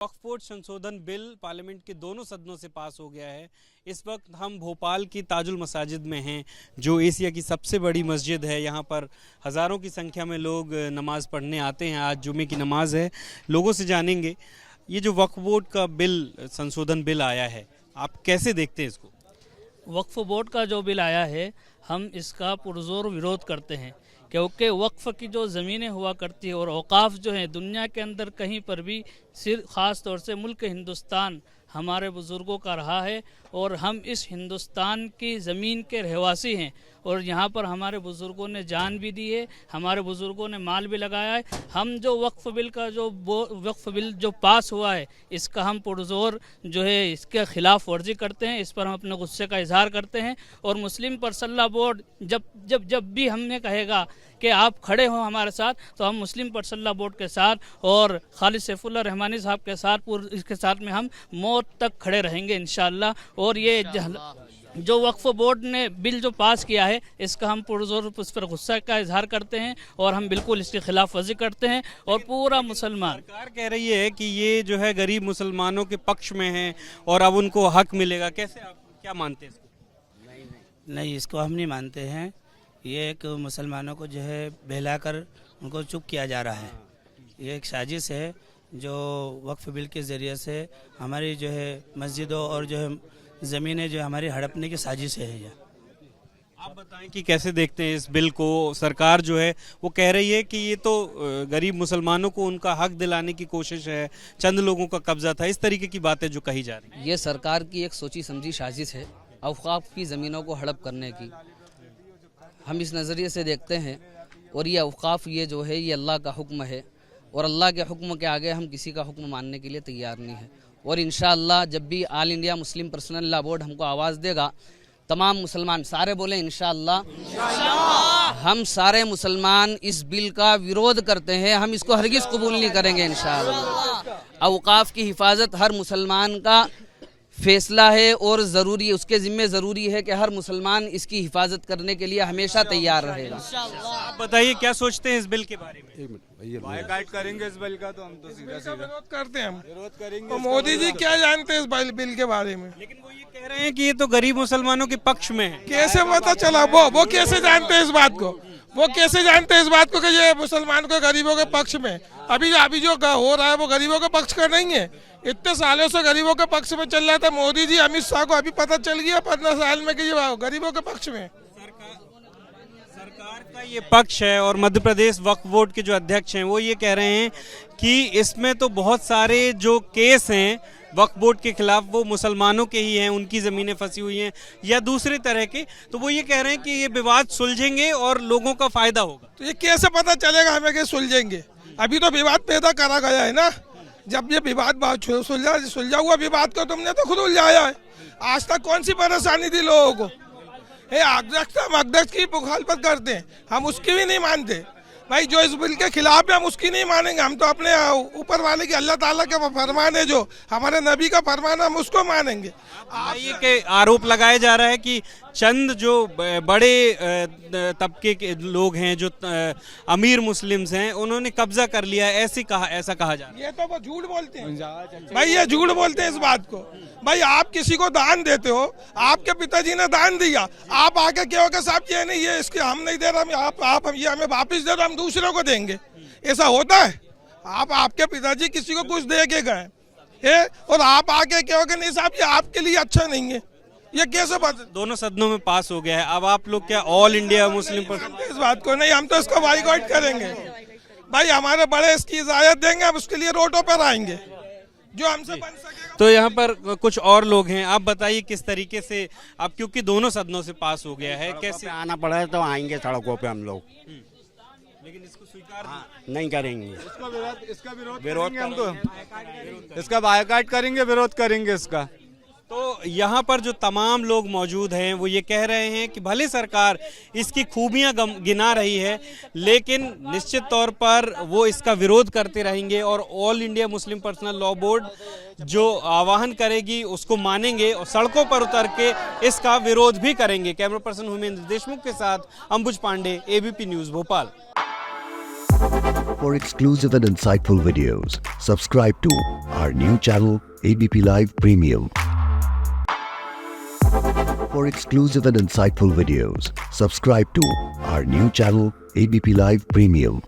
वक्फ board संशोधन bill parliament के दोनों सदनों से पास हो गया है। इस वक्त हम भोपाल की ताजुल मसाजिद में हैं, जो एशिया की सबसे बड़ी मस्जिद है। यहाँ पर हज़ारों की संख्या में लोग नमाज़ पढ़ने आते हैं। आज जुमे की नमाज है। लोगों से जानेंगे ये जो वक्फ बोर्ड का बिल संशोधन बिल आया है, आप कैसे देखते हैं इसको? वक्फ बोर्ड का जो बिल आया है, हम इसका पुरजोर विरोध करते हैं, क्योंकि वक्फ की जो ज़मीनें हुआ करती है और औकाफ जो है दुनिया के अंदर कहीं पर भी सिर्फ ख़ास तौर से मुल्क हिंदुस्तान हमारे बुज़ुर्गों का रहा है और हम इस हिंदुस्तान की ज़मीन के रहवासी हैं और यहाँ पर हमारे बुज़ुर्गों ने जान भी दी है, हमारे बुज़ुर्गों ने माल भी लगाया है। हम जो वक्फ बिल जो पास हुआ है, इसका हम पुरजोर जो है इसके ख़िलाफ़ वर्जी करते हैं। इस पर हम अपने गुस्से का इजहार करते हैं और मुस्लिम पर्सनल बोर्ड जब भी हमने कहेगा कि आप खड़े हो हमारे साथ, तो हम मुस्लिम पर्सनल बोर्ड के साथ और खालिद सैफुल्लाह रहमानी साहब के साथ इसके साथ में हम मौत तक खड़े रहेंगे इंशाअल्लाह। और ये जो वक्फ बोर्ड ने बिल जो पास किया है, इसका हम पुरजोर उस पर गुस्सा का इजहार करते हैं और हम बिल्कुल इसके खिलाफ वर्जी करते हैं। और पूरा मुसलमान, सरकार कह रही है कि ये जो है गरीब मुसलमानों के पक्ष में है और अब उनको हक मिलेगा। कैसे, आप क्या मानते हैं इसको? नहीं, इसको हम नहीं मानते हैं। ये एक मुसलमानों को जो है बहलाकर उनको चुप किया जा रहा है। ये एक साजिश है जो वक्फ बिल के ज़रिए से हमारी जो है मस्जिदों और जो है ज़मीनें जो हमारी हड़पने की साजिश है। ये आप बताएं कि कैसे देखते हैं इस बिल को? सरकार जो है वो कह रही है कि ये तो गरीब मुसलमानों को उनका हक दिलाने की कोशिश है, चंद लोगों का कब्जा था, इस तरीके की बातें जो कही जा रही हैं। ये सरकार की एक सोची समझी साजिश है औकाफ की ज़मीनों को हड़प करने की। हम इस नज़रिए से देखते हैं और ये औकाफ ये जो है ये अल्लाह का हुक्म है और अल्लाह के हुक्म के आगे हम किसी का हुक्म मानने के लिए तैयार नहीं है। और इंशाअल्लाह जब भी all India Muslim personal law board हमको आवाज़ देगा, तमाम मुसलमान सारे बोले इंशाअल्लाह, हम सारे मुसलमान इस बिल का विरोध करते हैं। हम इसको हरगिज़ कबूल नहीं करेंगे इंशाअल्लाह। औकाफ की हिफाजत हर मुसलमान का फैसला है और ज़रूरी है, उसके ज़िम्मे ज़रूरी है कि हर मुसलमान इसकी हिफाजत करने के लिए हमेशा तैयार रहेगा। आप बताइए क्या सोचते हैं इस बिल के बारे में? बायकॉट करेंगे इस बिल का, तो हम तो सीधा विरोध करते हैं। हम विरोध करेंगे। तो मोदी जी क्या जानते हैं इस बिल के बारे में? लेकिन वो ये कह रहे हैं कि ये तो गरीब मुसलमानों के पक्ष में है। कैसे पता चला? वो कैसे जानते हैं इस बात को? वो कैसे जानते हैं इस बात को कि ये मुसलमान को गरीबों के पक्ष में? अभी जो हो रहा है वो गरीबों के पक्ष का नहीं है। इतने सालों से गरीबों के पक्ष में चल रहा था। मोदी जी, अमित शाह को अभी पता चल गया 15 साल में कि ये गरीबों के पक्ष में। सरकार का ये पक्ष है और मध्य प्रदेश वक्फ बोर्ड के जो अध्यक्ष हैं वो ये कह रहे हैं कि इसमें तो बहुत सारे जो केस हैं वक्फ बोर्ड के खिलाफ वो मुसलमानों के ही हैं, उनकी ज़मीनें फंसी हुई हैं या दूसरे तरह के। तो वो ये कह रहे हैं कि ये विवाद सुलझेंगे और लोगों का फायदा होगा। तो ये कैसे पता चलेगा हमें कि सुलझेंगे? अभी तो विवाद पैदा करा गया है ना। जब ये विवाद सुलझा हुआ विवाद को तुमने तो खुद उलझाया है। आज तक कौन सी परेशानी थी लोगों को? अध्यक्ष की मुखालफत करते हैं, हम उसकी भी नहीं मानते भाई। जो इस बिल के खिलाफ है हम उसकी नहीं मानेंगे। हम तो अपने ऊपर वाले की, अल्लाह ताला का फरमान है, जो हमारे नबी का फरमान है, हम उसको मानेंगे। ये के आरोप लगाया जा रहा है कि चंद जो बड़े तबके के लोग हैं, जो अमीर मुस्लिम्स हैं, उन्होंने कब्जा कर लिया है, ऐसा कहा जा रहा है। ये तो वो झूठ बोलते हैं भाई, ये झूठ बोलते हैं इस बात को। भाई आप किसी को दान देते हो, आपके पिताजी ने दान दिया, आप आके कहोगे साहब ये नहीं, ये इसके हम नहीं दे रहे, आप ये हमें वापिस दे दो, हम दूसरों को देंगे। ऐसा होता है? आपके पिताजी किसी को कुछ दे के गए और आप आके कहोगे नहीं साहब ये आपके लिए अच्छा नहीं है। ये कैसे बात? दोनों सदनों में पास हो गया है। अब आप लोग क्या ऑल इंडिया मुस्लिम इस बात को नहीं, हम तो इसको बाइकआउट करेंगे भाई। हमारे बड़े इसकी इजाजत देंगे, हम उसके लिए रोडों पर आएंगे जो हमसे बन सकेगा। तो यहाँ पर कुछ और लोग हैं, आप बताइए किस तरीके से आप, क्योंकि दोनों सदनों से पास हो गया है, कैसे आना पड़ा है तो आएंगे सड़कों पे हम लोग, लेकिन इसको स्वीकार नहीं करेंगे। इसका विरोध हम तो इसका बायकॉट करेंगे, विरोध करेंगे इसका। तो यहाँ पर जो तमाम लोग मौजूद हैं वो ये कह रहे हैं कि भले सरकार इसकी खूबियाँ गिना रही है, लेकिन निश्चित तौर पर वो इसका विरोध करते रहेंगे और all India Muslim personal law board जो आह्वान करेगी उसको मानेंगे और सड़कों पर उतर के इसका विरोध भी करेंगे। कैमरा पर्सन हुमेंद्र देशमुख के साथ Ambuj Pandey, ABP news Bhopal. For exclusive and insightful videos, subscribe to our new channel ABP Live Premium. For exclusive and insightful videos, subscribe to our new channel ABP Live Premium.